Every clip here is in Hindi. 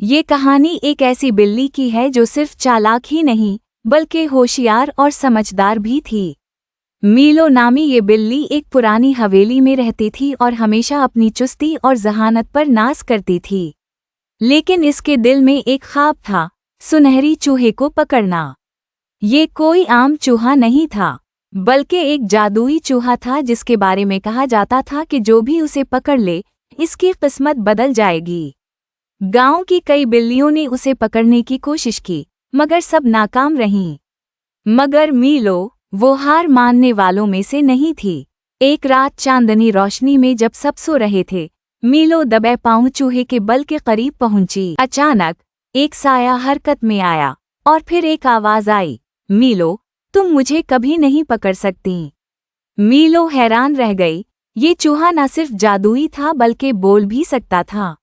ये कहानी एक ऐसी बिल्ली की है जो सिर्फ चालाक ही नहीं बल्कि होशियार और समझदार भी थी। मीलो नामी ये बिल्ली एक पुरानी हवेली में रहती थी और हमेशा अपनी चुस्ती और जहानत पर नाज करती थी। लेकिन इसके दिल में एक ख्वाब था, सुनहरी चूहे को पकड़ना। ये कोई आम चूहा नहीं था, बल्कि एक जादुई चूहा था जिसके बारे में कहा जाता था कि जो भी उसे पकड़ ले, इसकी किस्मत बदल जाएगी। गांव की कई बिल्लियों ने उसे पकड़ने की कोशिश की, मगर सब नाकाम रहीं। मगर मीलो, वो हार मानने वालों में से नहीं थी। एक रात चांदनी रोशनी में जब सब सो रहे थे, मीलो दबे पांव चूहे के बल के करीब पहुंची। अचानक एक साया हरकत में आया और फिर एक आवाज आई, मीलो, तुम मुझे कभी नहीं पकड़ सकती। मीलो हैरान रह गई। ये चूहा न सिर्फ जादुई था बल्कि बोल भी सकता था।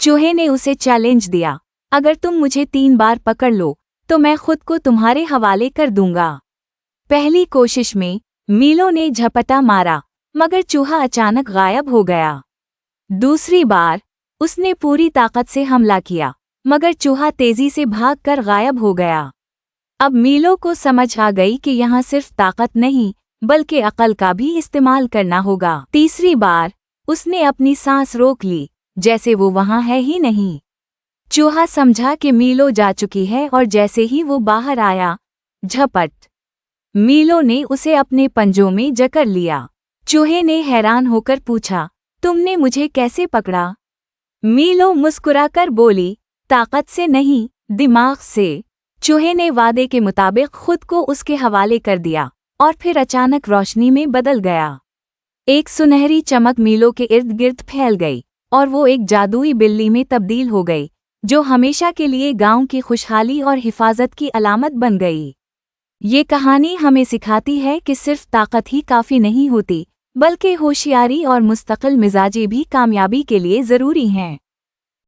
चूहे ने उसे चैलेंज दिया, अगर तुम मुझे 3 बार पकड़ लो तो मैं खुद को तुम्हारे हवाले कर दूंगा। पहली कोशिश में मीलो ने झपटा मारा, मगर चूहा अचानक गायब हो गया। दूसरी बार उसने पूरी ताकत से हमला किया, मगर चूहा तेजी से भागकर गायब हो गया। अब मीलो को समझ आ गई कि यहाँ सिर्फ ताकत नहीं बल्कि अकल का भी इस्तेमाल करना होगा। तीसरी बार उसने अपनी सांस रोक ली, जैसे वो वहाँ है ही नहीं। चूहा समझा कि मीलो जा चुकी है और जैसे ही वो बाहर आया, झपट, मीलो ने उसे अपने पंजों में जकड़ लिया। चूहे ने हैरान होकर पूछा, तुमने मुझे कैसे पकड़ा? मीलो मुस्कुराकर बोली, ताकत से नहीं, दिमाग से। चूहे ने वादे के मुताबिक खुद को उसके हवाले कर दिया और फिर अचानक रोशनी में बदल गया। एक सुनहरी चमक मीलो के इर्द गिर्द फैल गई और वो एक जादुई बिल्ली में तब्दील हो गई, जो हमेशा के लिए गांव की खुशहाली और हिफाजत की अलामत बन गई। ये कहानी हमें सिखाती है कि सिर्फ ताकत ही काफ़ी नहीं होती, बल्कि होशियारी और मुस्तकिल मिजाजी भी कामयाबी के लिए ज़रूरी हैं।